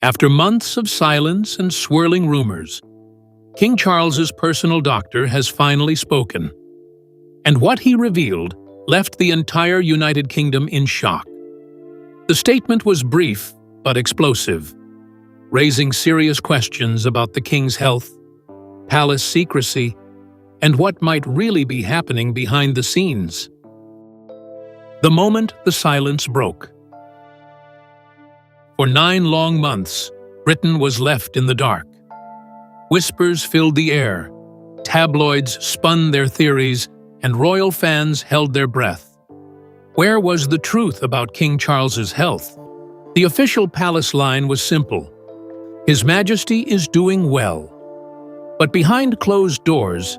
After months of silence and swirling rumors, King Charles's personal doctor has finally spoken. And what he revealed left the entire United Kingdom in shock. The statement was brief but explosive, raising serious questions about the king's health, palace secrecy, and what might really be happening behind the scenes. The moment the silence broke. For 9 long months, Britain was left in the dark. Whispers filled the air, tabloids spun their theories, and royal fans held their breath. Where was the truth about King Charles's health? The official palace line was simple: His Majesty is doing well. But behind closed doors,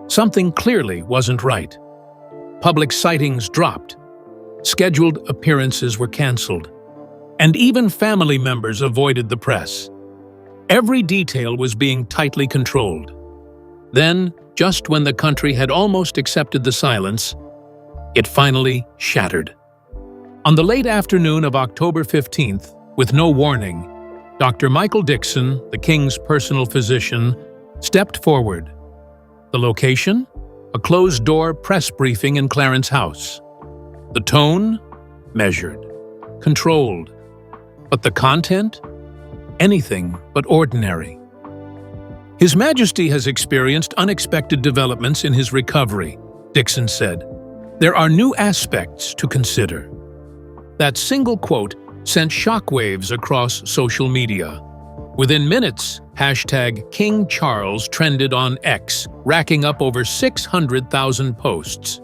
something clearly wasn't right. Public sightings dropped, scheduled appearances were cancelled, and even family members avoided the press. Every detail was being tightly controlled. Then, just when the country had almost accepted the silence, it finally shattered. On the late afternoon of October 15th, with no warning, Dr. Michael Dixon, the king's personal physician, stepped forward. The location? A closed-door press briefing in Clarence House. The tone? Measured, controlled. But the content? Anything but ordinary. His Majesty has experienced unexpected developments in his recovery, Dixon said. There are new aspects to consider. That single quote sent shockwaves across social media. Within minutes, #KingCharles trended on X, racking up over 600,000 posts.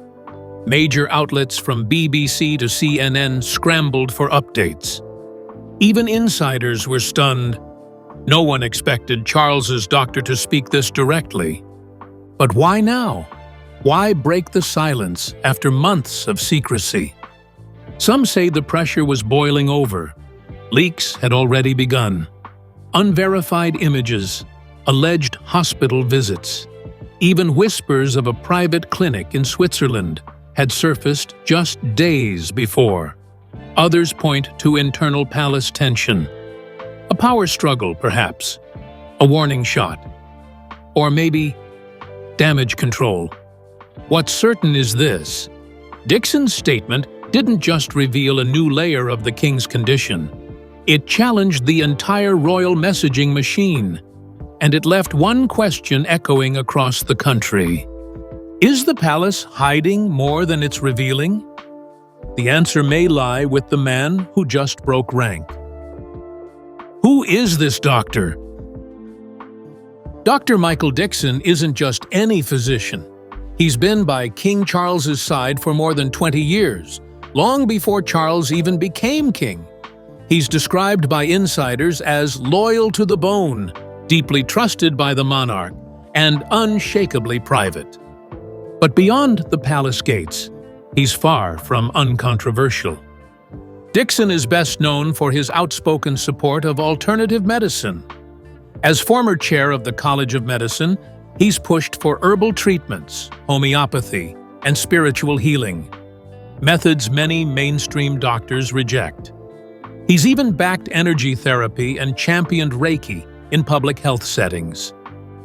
Major outlets from BBC to CNN scrambled for updates. Even insiders were stunned. No one expected Charles's doctor to speak this directly. But why now? Why break the silence after months of secrecy? Some say the pressure was boiling over. Leaks had already begun. Unverified images, alleged hospital visits, even whispers of a private clinic in Switzerland had surfaced just days before. Others point to internal palace tension. A power struggle, perhaps. A warning shot. Or maybe damage control. What's certain is this: Dixon's statement didn't just reveal a new layer of the king's condition. It challenged the entire royal messaging machine, and it left one question echoing across the country. Is the palace hiding more than it's revealing? The answer may lie with the man who just broke rank. Who is this doctor? Dr. Michael Dixon isn't just any physician. He's been by King Charles's side for more than 20 years, long before Charles even became king. He's described by insiders as loyal to the bone, deeply trusted by the monarch, and unshakably private. But beyond the palace gates, he's far from uncontroversial. Dixon is best known for his outspoken support of alternative medicine. As former chair of the College of Medicine, he's pushed for herbal treatments, homeopathy, and spiritual healing, methods many mainstream doctors reject. He's even backed energy therapy and championed Reiki in public health settings.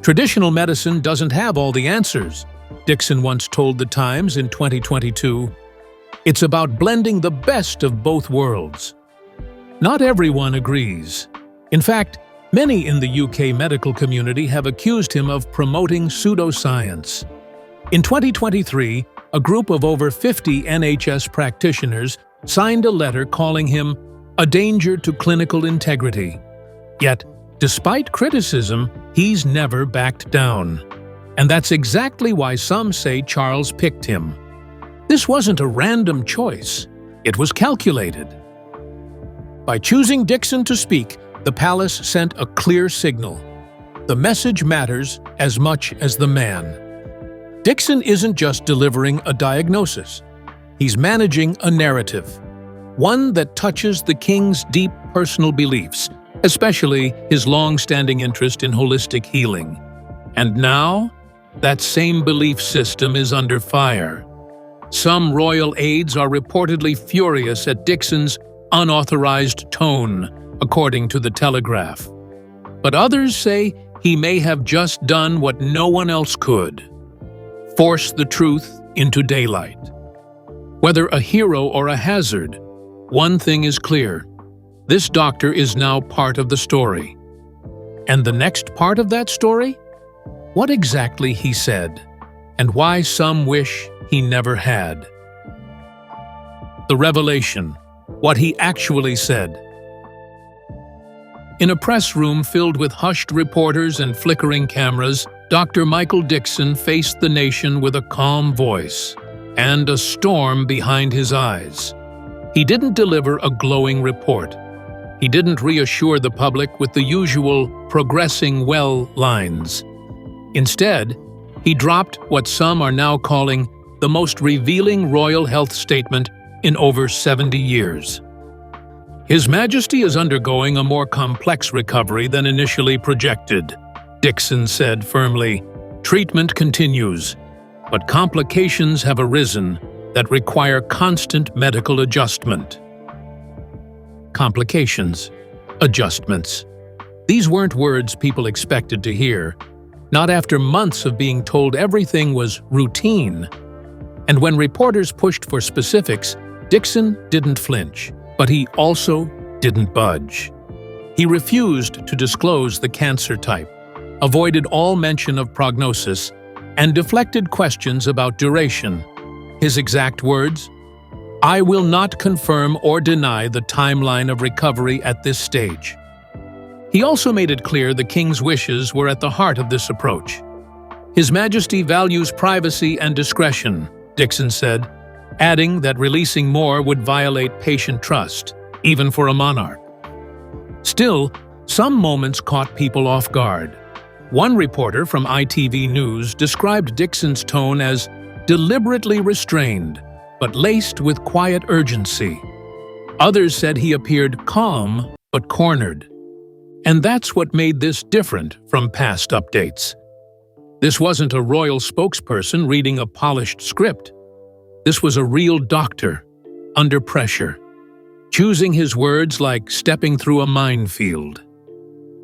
Traditional medicine doesn't have all the answers, Dixon once told The Times in 2022. It's about blending the best of both worlds. Not everyone agrees. In fact, many in the UK medical community have accused him of promoting pseudoscience. In 2023, a group of over 50 NHS practitioners signed a letter calling him a danger to clinical integrity. Yet, despite criticism, he's never backed down. And that's exactly why some say Charles picked him. This wasn't a random choice. It was calculated. By choosing Dixon to speak, the palace sent a clear signal. The message matters as much as the man. Dixon isn't just delivering a diagnosis. He's managing a narrative, one that touches the king's deep personal beliefs, especially his long-standing interest in holistic healing. And now, that same belief system is under fire. Some royal aides are reportedly furious at Dixon's unauthorized tone, according to the Telegraph. But others say he may have just done what no one else could: force the truth into daylight. Whether a hero or a hazard, one thing is clear: this doctor is now part of the story. And the next part of that story? What exactly he said, and why some wish he never had. The revelation, what he actually said. In a press room filled with hushed reporters and flickering cameras, Dr. Michael Dixon faced the nation with a calm voice and a storm behind his eyes. He didn't deliver a glowing report. He didn't reassure the public with the usual "progressing well" lines. Instead, he dropped what some are now calling the most revealing royal health statement in over 70 years. His Majesty is undergoing a more complex recovery than initially projected, Dixon said firmly. Treatment continues, but complications have arisen that require constant medical adjustment. Complications, adjustments. These weren't words people expected to hear, not after months of being told everything was routine. And when reporters pushed for specifics, Dixon didn't flinch, but he also didn't budge. He refused to disclose the cancer type, avoided all mention of prognosis, and deflected questions about duration. His exact words: "I will not confirm or deny the timeline of recovery at this stage." He also made it clear the king's wishes were at the heart of this approach. His Majesty values privacy and discretion, Dixon said, adding that releasing more would violate patient trust, even for a monarch. Still, some moments caught people off guard. One reporter from ITV News described Dixon's tone as deliberately restrained, but laced with quiet urgency. Others said he appeared calm but cornered. And that's what made this different from past updates. This wasn't a royal spokesperson reading a polished script. This was a real doctor, under pressure, choosing his words like stepping through a minefield.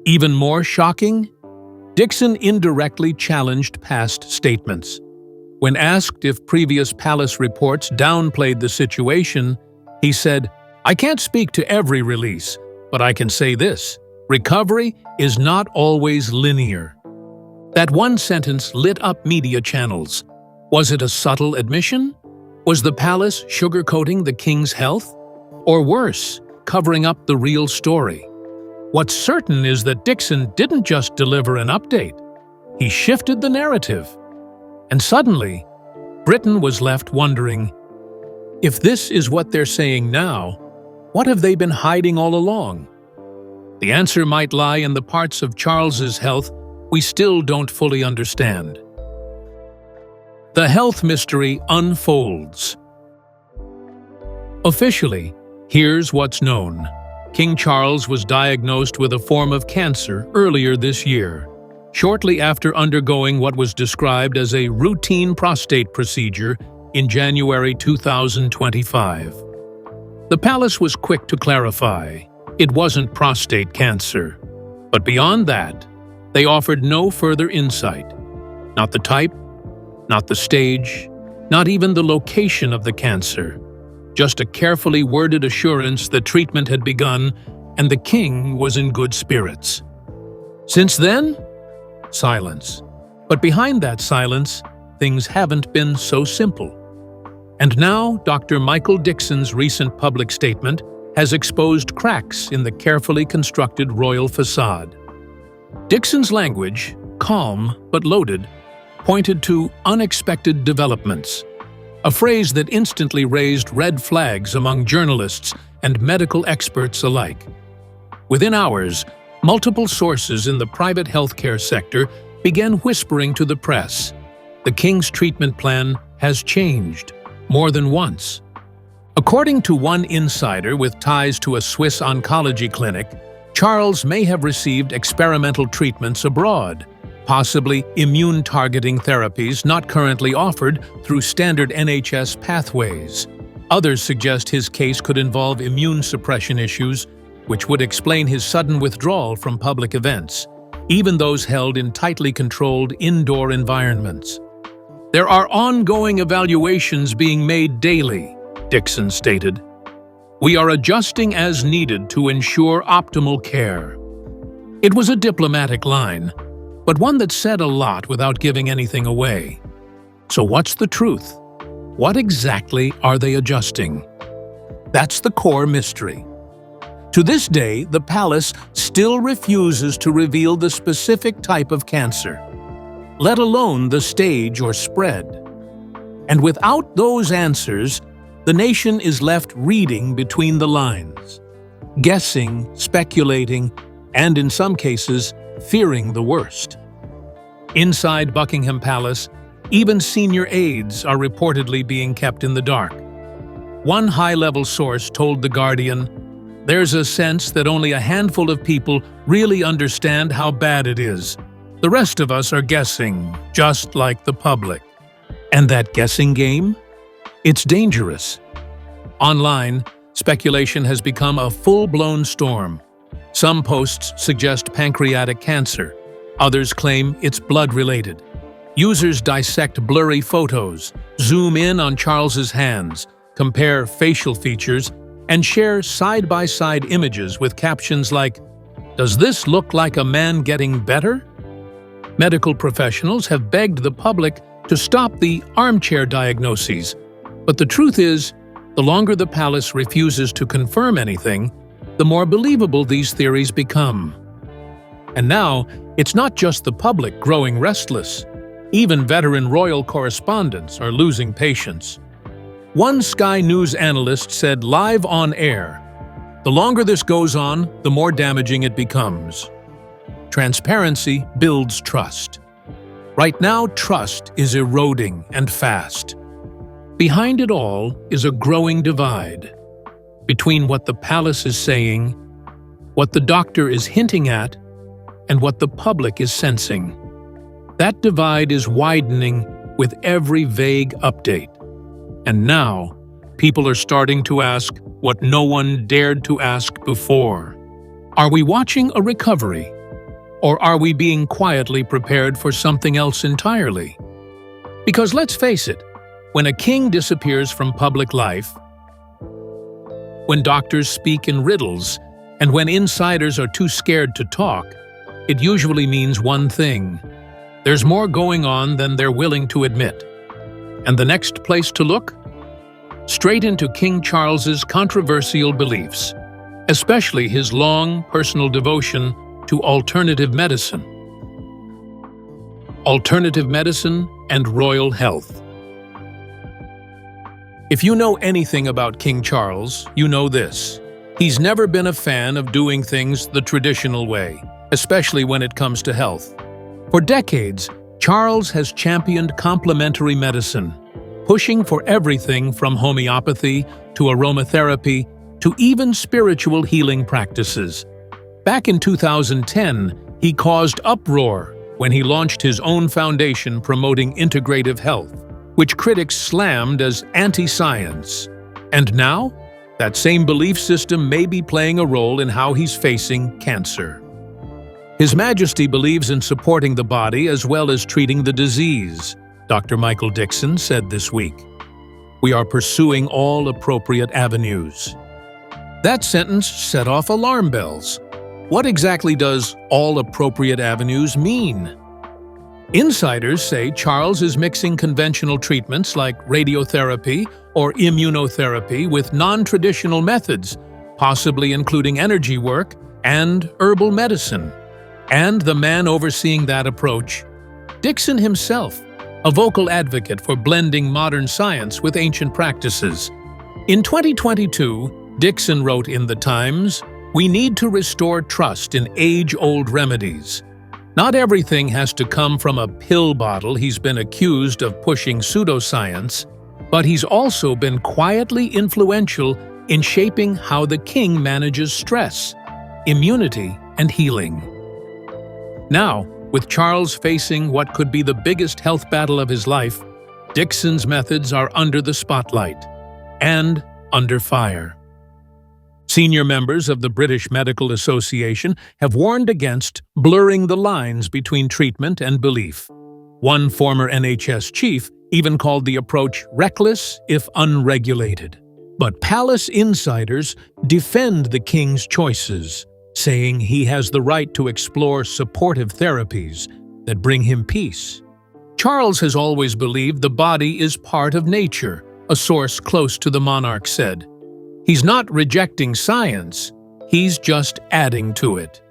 Even more shocking, Dixon indirectly challenged past statements. When asked if previous palace reports downplayed the situation, he said, "I can't speak to every release, but I can say this: recovery is not always linear." That one sentence lit up media channels. Was it a subtle admission? Was the palace sugarcoating the king's health? Or worse, covering up the real story? What's certain is that Dixon didn't just deliver an update. He shifted the narrative. And suddenly, Britain was left wondering, if this is what they're saying now, what have they been hiding all along? The answer might lie in the parts of Charles's health we still don't fully understand. The health mystery unfolds. Officially, here's what's known. King Charles was diagnosed with a form of cancer earlier this year, shortly after undergoing what was described as a routine prostate procedure in January 2025. The palace was quick to clarify it wasn't prostate cancer. But beyond that, they offered no further insight. Not the type, not the stage, not even the location of the cancer. Just a carefully worded assurance that treatment had begun and the king was in good spirits. Since then, silence. But behind that silence, things haven't been so simple. And now, Dr. Michael Dixon's recent public statement has exposed cracks in the carefully constructed royal facade. Dixon's language, calm but loaded, pointed to unexpected developments, a phrase that instantly raised red flags among journalists and medical experts alike. Within hours, multiple sources in the private healthcare sector began whispering to the press. The king's treatment plan has changed more than once. According to one insider with ties to a Swiss oncology clinic, Charles may have received experimental treatments abroad, possibly immune-targeting therapies not currently offered through standard NHS pathways. Others suggest his case could involve immune suppression issues which would explain his sudden withdrawal from public events, even those held in tightly controlled indoor environments. "There are ongoing evaluations being made daily," Dixon stated. "We are adjusting as needed to ensure optimal care." It was a diplomatic line, but one that said a lot without giving anything away. So what's the truth? What exactly are they adjusting? That's the core mystery. To this day, the palace still refuses to reveal the specific type of cancer, let alone the stage or spread. And without those answers, the nation is left reading between the lines, guessing, speculating, and in some cases, fearing the worst. Inside Buckingham Palace, even senior aides are reportedly being kept in the dark. One high-level source told The Guardian, "There's a sense that only a handful of people really understand how bad it is. The rest of us are guessing, just like the public." And that guessing game? It's dangerous. Online, speculation has become a full-blown storm. Some posts suggest pancreatic cancer. Others claim it's blood-related. Users dissect blurry photos, zoom in on Charles's hands, compare facial features, and share side-by-side images with captions like, "Does this look like a man getting better?" Medical professionals have begged the public to stop the armchair diagnoses, but the truth is, the longer the palace refuses to confirm anything, the more believable these theories become. And now, it's not just the public growing restless. Even veteran royal correspondents are losing patience. One Sky News analyst said live on air, "The longer this goes on, the more damaging it becomes. Transparency builds trust. Right now, trust is eroding and fast. Behind it all is a growing divide between what the palace is saying, what the doctor is hinting at, and what the public is sensing. That divide is widening with every vague update. And now, people are starting to ask what no one dared to ask before. Are we watching a recovery? Or are we being quietly prepared for something else entirely? Because let's face it, when a king disappears from public life, when doctors speak in riddles, and when insiders are too scared to talk, it usually means one thing: there's more going on than they're willing to admit. And the next place to look? Straight into King Charles's controversial beliefs, especially his long personal devotion to alternative medicine. Alternative medicine and royal health. If you know anything about King Charles, you know this. He's never been a fan of doing things the traditional way, especially when it comes to health. For decades, Charles has championed complementary medicine, pushing for everything from homeopathy to aromatherapy to even spiritual healing practices. Back in 2010, he caused uproar when he launched his own foundation promoting integrative health, which critics slammed as anti-science. And now, that same belief system may be playing a role in how he's facing cancer. His Majesty believes in supporting the body as well as treating the disease, Dr. Michael Dixon said this week. "We are pursuing all appropriate avenues." That sentence set off alarm bells. What exactly does all appropriate avenues mean? Insiders say Charles is mixing conventional treatments like radiotherapy or immunotherapy with non-traditional methods, possibly including energy work and herbal medicine. And the man overseeing that approach, Dixon himself, a vocal advocate for blending modern science with ancient practices. In 2022, Dixon wrote in The Times, "We need to restore trust in age-old remedies. Not everything has to come from a pill bottle." He's been accused of pushing pseudoscience, but he's also been quietly influential in shaping how the king manages stress, immunity, and healing. Now, with Charles facing what could be the biggest health battle of his life, Dixon's methods are under the spotlight and under fire. Senior members of the British Medical Association have warned against blurring the lines between treatment and belief. One former NHS chief even called the approach reckless if unregulated. But palace insiders defend the king's choices, saying he has the right to explore supportive therapies that bring him peace. Charles has always believed the body is part of nature, a source close to the monarch said. He's not rejecting science, he's just adding to it.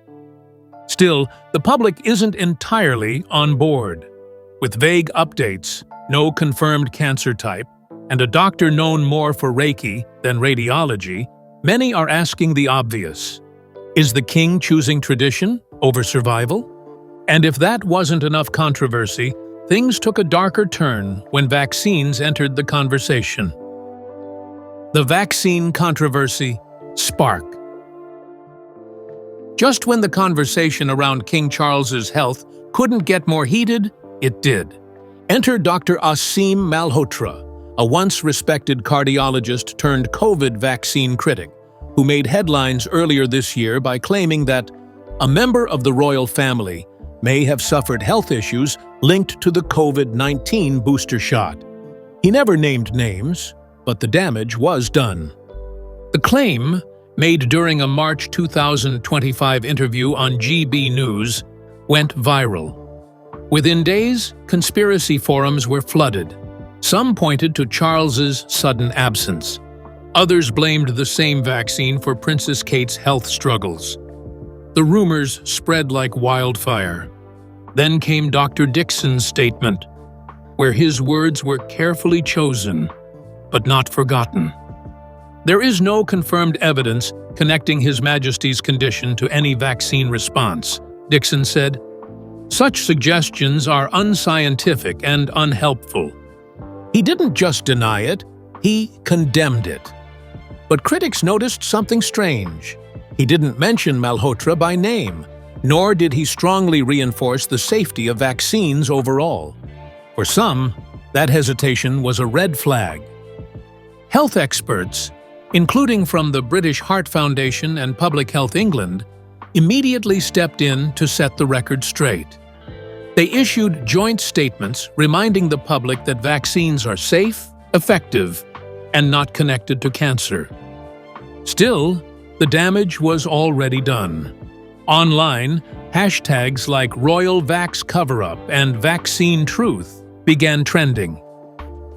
Still, the public isn't entirely on board. With vague updates, no confirmed cancer type, and a doctor known more for Reiki than radiology, many are asking the obvious. Is the king choosing tradition over survival? And if that wasn't enough controversy, things took a darker turn when vaccines entered the conversation. The vaccine controversy spark. Just when the conversation around King Charles's health couldn't get more heated, it did. Enter Dr. Asim Malhotra, a once-respected cardiologist turned COVID vaccine critic, who made headlines earlier this year by claiming that a member of the royal family may have suffered health issues linked to the COVID-19 booster shot. He never named names, but the damage was done. The claim, made during a March 2025 interview on GB News, went viral. Within days, conspiracy forums were flooded. Some pointed to Charles's sudden absence. Others blamed the same vaccine for Princess Kate's health struggles. The rumors spread like wildfire. Then came Dr. Dixon's statement, where his words were carefully chosen, but not forgotten. There is no confirmed evidence connecting His Majesty's condition to any vaccine response, Dixon said. Such suggestions are unscientific and unhelpful. He didn't just deny it, he condemned it. But critics noticed something strange. He didn't mention Malhotra by name, nor did he strongly reinforce the safety of vaccines overall. For some, that hesitation was a red flag. Health experts, including from the British Heart Foundation and Public Health England, immediately stepped in to set the record straight. They issued joint statements reminding the public that vaccines are safe, effective, and not connected to cancer. Still, the damage was already done. Online, hashtags like #RoyalVaxCoverUp and #VaccineTruth began trending.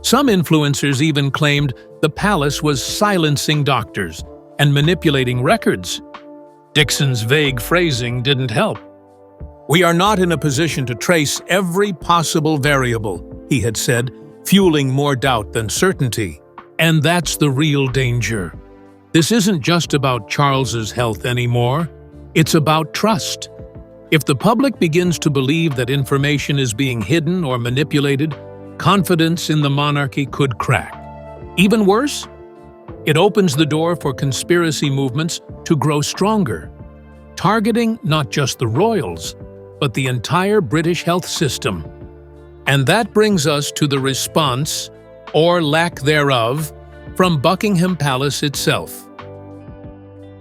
Some influencers even claimed the palace was silencing doctors and manipulating records. Dixon's vague phrasing didn't help. "We are not in a position to trace every possible variable," he had said, fueling more doubt than certainty. And that's the real danger. This isn't just about Charles's health anymore, it's about trust. If the public begins to believe that information is being hidden or manipulated, confidence in the monarchy could crack. Even worse, it opens the door for conspiracy movements to grow stronger, targeting not just the royals, but the entire British health system. And that brings us to the response, or lack thereof, from Buckingham Palace itself.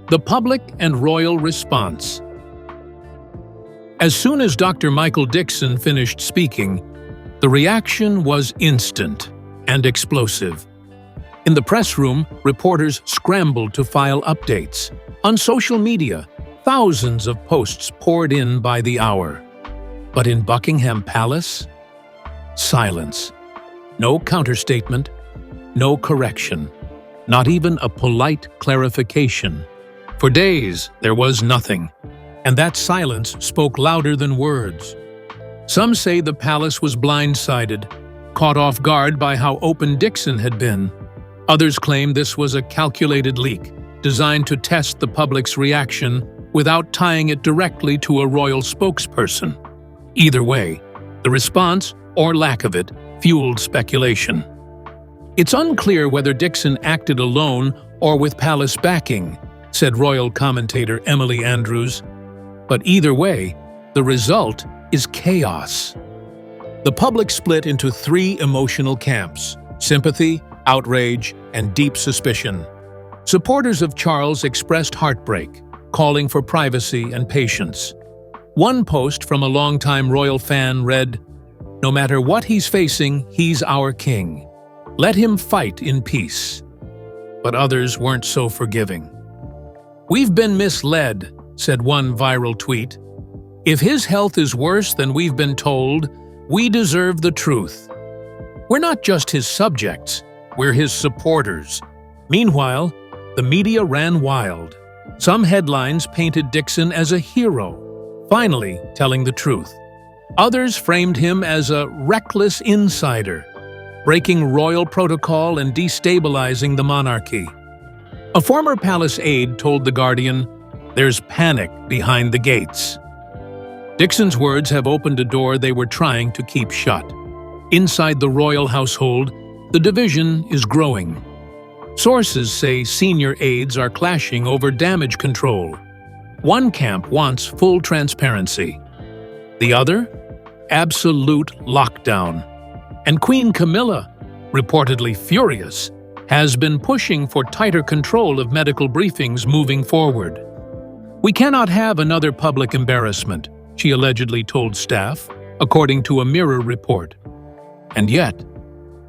The public and royal response. As soon as Dr. Michael Dixon finished speaking, the reaction was instant and explosive. In the press room, reporters scrambled to file updates. On social media, thousands of posts poured in by the hour. But in Buckingham Palace, silence. No counterstatement, no correction, not even a polite clarification. For days, there was nothing, and that silence spoke louder than words. Some say the palace was blindsided, caught off guard by how open Dixon had been. Others claim this was a calculated leak, designed to test the public's reaction without tying it directly to a royal spokesperson. Either way, the response, or lack of it, fueled speculation. It's unclear whether Dixon acted alone or with palace backing, said royal commentator Emily Andrews. But either way, the result is chaos. The public split into three emotional camps: sympathy, outrage, and deep suspicion. Supporters of Charles expressed heartbreak, calling for privacy and patience. One post from a longtime royal fan read, "No matter what he's facing, he's our king. Let him fight in peace." But others weren't so forgiving. "We've been misled," said one viral tweet. "If his health is worse than we've been told, we deserve the truth. We're not just his subjects, we're his supporters." Meanwhile, the media ran wild. Some headlines painted Dickson as a hero, finally telling the truth. Others framed him as a reckless insider, breaking royal protocol and destabilizing the monarchy. A former palace aide told The Guardian, "There's panic behind the gates." Dickson's words have opened a door they were trying to keep shut. Inside the royal household, the division is growing. Sources say senior aides are clashing over damage control. One camp wants full transparency. The other? Absolute lockdown. And Queen Camilla, reportedly furious, has been pushing for tighter control of medical briefings moving forward. "We cannot have another public embarrassment," she allegedly told staff, according to a Mirror report. And yet,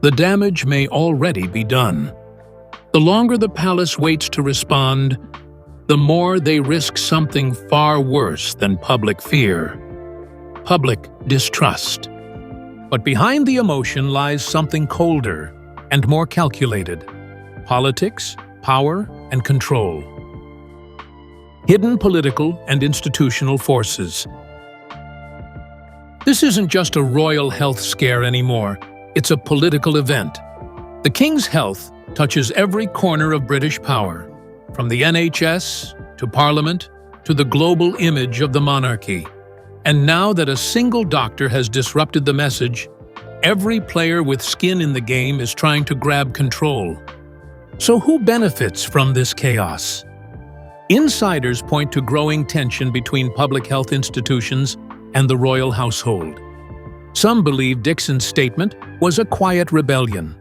the damage may already be done. The longer the palace waits to respond, the more they risk something far worse than public fear: public distrust. But behind the emotion lies something colder and more calculated: politics, power, and control. Hidden political and institutional forces. This isn't just a royal health scare anymore, it's a political event. The King's health touches every corner of British power, from the NHS to Parliament to the global image of the monarchy. And now that a single doctor has disrupted the message, every player with skin in the game is trying to grab control. So who benefits from this chaos? Insiders point to growing tension between public health institutions and the royal household. Some believe Dickson's statement was a quiet rebellion,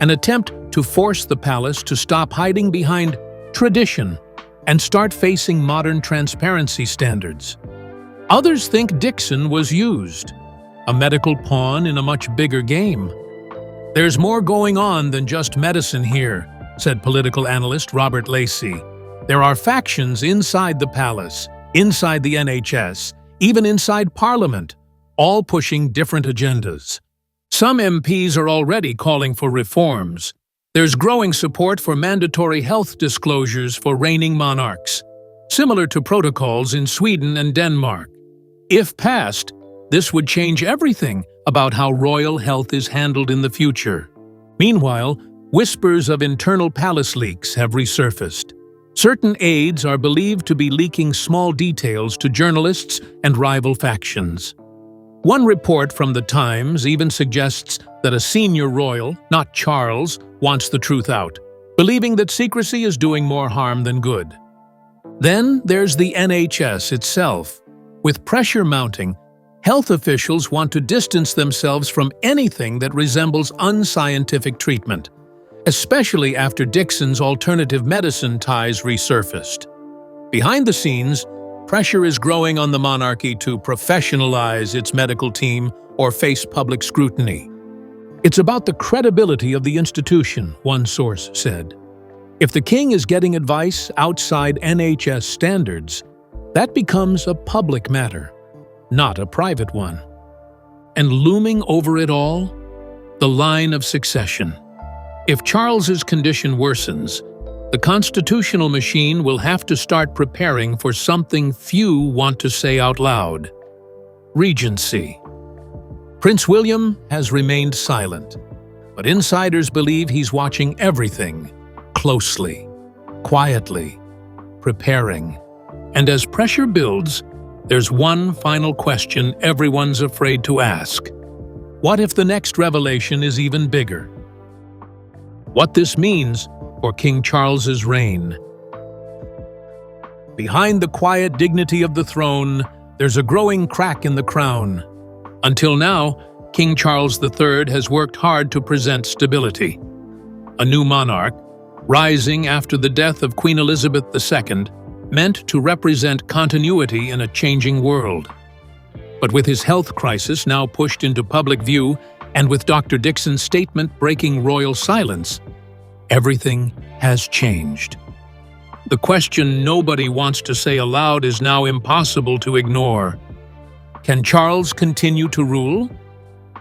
an attempt to force the palace to stop hiding behind tradition and start facing modern transparency standards. Others think Dickson was used, a medical pawn in a much bigger game. "There's more going on than just medicine here," said political analyst Robert Lacey. "There are factions inside the palace, inside the NHS, even inside Parliament, all pushing different agendas. Some MPs are already calling for reforms. There's growing support for mandatory health disclosures for reigning monarchs, similar to protocols in Sweden and Denmark. If passed, this would change everything about how royal health is handled in the future." Meanwhile, whispers of internal palace leaks have resurfaced. Certain aides are believed to be leaking small details to journalists and rival factions. One report from The Times even suggests that a senior royal, not Charles, wants the truth out, believing that secrecy is doing more harm than good. Then there's the NHS itself. With pressure mounting, health officials want to distance themselves from anything that resembles unscientific treatment, especially after Dickson's alternative medicine ties resurfaced. Behind the scenes, pressure is growing on the monarchy to professionalize its medical team or face public scrutiny. "It's about the credibility of the institution," one source said. "If the king is getting advice outside NHS standards, that becomes a public matter, not a private one." And looming over it all, the line of succession. If Charles's condition worsens, the constitutional machine will have to start preparing for something few want to say out loud: regency. Prince William has remained silent, but insiders believe he's watching everything closely, quietly, preparing. And as pressure builds, there's one final question everyone's afraid to ask. What if the next revelation is even bigger? What this means for King Charles's reign. Behind the quiet dignity of the throne, there's a growing crack in the crown. Until now, King Charles III has worked hard to present stability. A new monarch, rising after the death of Queen Elizabeth II, meant to represent continuity in a changing world. But with his health crisis now pushed into public view, and with Dr. Dickson's statement breaking royal silence, everything has changed. The question nobody wants to say aloud is now impossible to ignore. Can Charles continue to rule?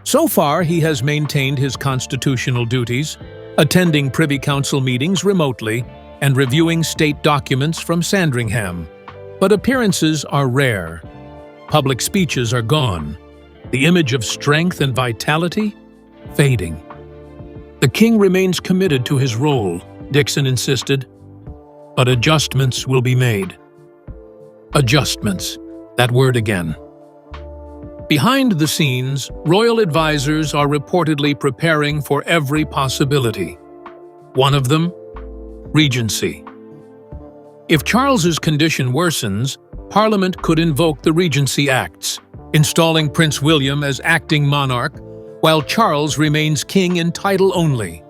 So far, he has maintained his constitutional duties, attending Privy Council meetings remotely and reviewing state documents from Sandringham. But appearances are rare. Public speeches are gone. The image of strength and vitality, fading. The king remains committed to his role, Dickson insisted, but adjustments will be made. Adjustments, that word again. Behind the scenes, royal advisors are reportedly preparing for every possibility. One of them, regency. If Charles's condition worsens, Parliament could invoke the Regency Acts, installing Prince William as acting monarch, while Charles remains king in title only.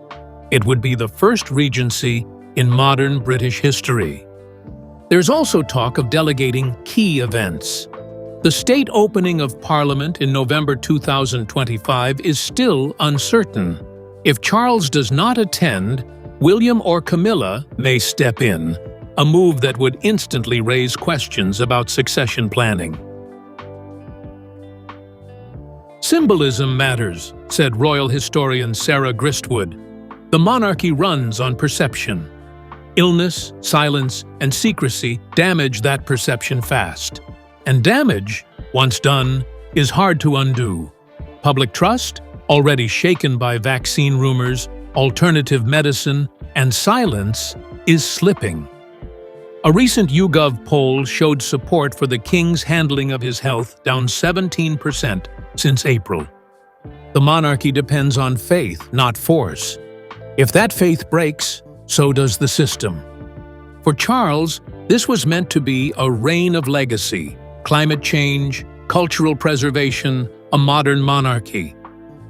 It would be the first regency in modern British history. There's also talk of delegating key events. The state opening of Parliament in November 2025 is still uncertain. If Charles does not attend, William or Camilla may step in, a move that would instantly raise questions about succession planning. Symbolism matters, said royal historian Sarah Gristwood. The monarchy runs on perception. Illness, silence, and secrecy damage that perception fast. And damage, once done, is hard to undo. Public trust, already shaken by vaccine rumors, alternative medicine, and silence, is slipping. A recent YouGov poll showed support for the king's handling of his health down 17% since April. The monarchy depends on faith, not force. If that faith breaks, so does the system. For Charles, this was meant to be a reign of legacy, climate change, cultural preservation, a modern monarchy.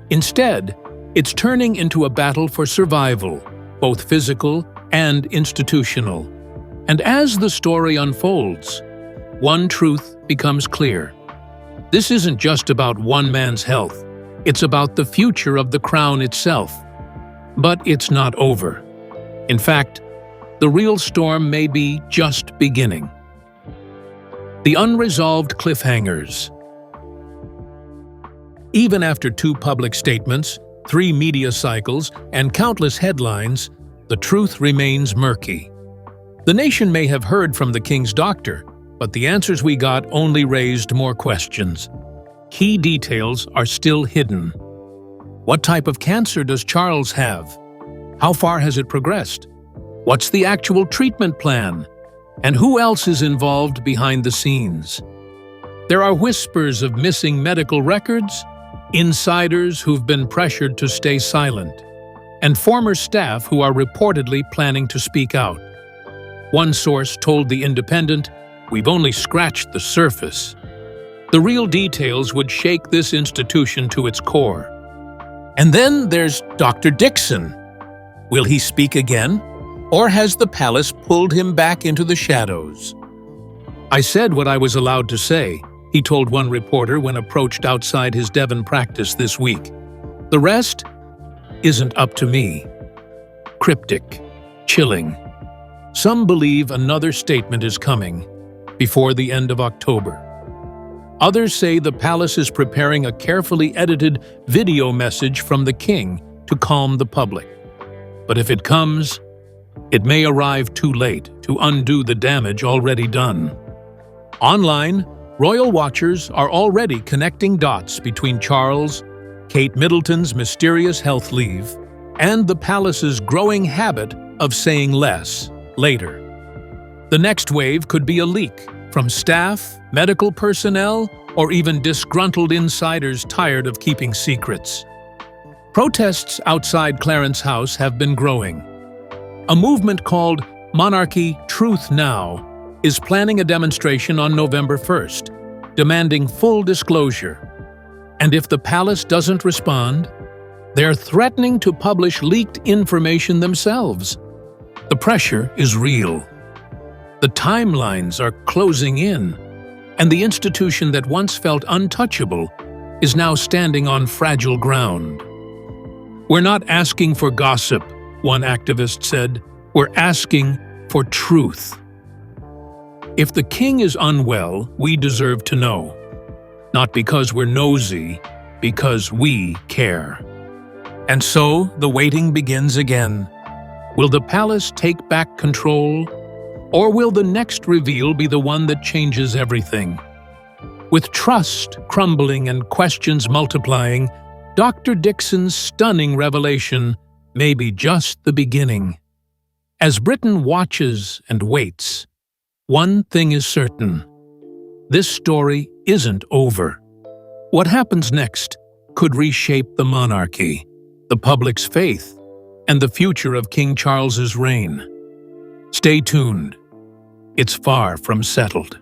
Instead, it's turning into a battle for survival, both physical and institutional. And as the story unfolds, one truth becomes clear. This isn't just about one man's health, it's about the future of the crown itself. But it's not over. In fact, the real storm may be just beginning. The unresolved cliffhangers. Even after 2 public statements, 3 media cycles, and countless headlines, the truth remains murky. The nation may have heard from the king's doctor, but the answers we got only raised more questions. Key details are still hidden. What type of cancer does Charles have? How far has it progressed? What's the actual treatment plan? And who else is involved behind the scenes? There are whispers of missing medical records, insiders who've been pressured to stay silent, and former staff who are reportedly planning to speak out. One source told The Independent, "We've only scratched the surface." The real details would shake this institution to its core. And then there's Dr. Dickson. Will he speak again? Or has the palace pulled him back into the shadows? "I said what I was allowed to say," he told one reporter when approached outside his Devon practice this week. "The rest isn't up to me." Cryptic, chilling. Some believe another statement is coming before the end of October. Others say the palace is preparing a carefully edited video message from the king to calm the public. But if it comes, it may arrive too late to undo the damage already done. Online, royal watchers are already connecting dots between Charles, Kate Middleton's mysterious health leave, and the palace's growing habit of saying less later. The next wave could be a leak from staff, medical personnel, or even disgruntled insiders tired of keeping secrets. Protests outside Clarence House have been growing. A movement called Monarchy Truth Now is planning a demonstration on November 1st, demanding full disclosure. And if the palace doesn't respond, they're threatening to publish leaked information themselves. The pressure is real. The timelines are closing in, and the institution that once felt untouchable is now standing on fragile ground. "We're not asking for gossip," one activist said. "We're asking for truth." If the king is unwell, we deserve to know. Not because we're nosy, because we care. And so the waiting begins again. Will the palace take back control? Or will the next reveal be the one that changes everything? With trust crumbling and questions multiplying, Dr. Dixon's stunning revelation may be just the beginning. As Britain watches and waits, one thing is certain: this story isn't over. What happens next could reshape the monarchy, the public's faith, and the future of King Charles's reign. Stay tuned. It's far from settled.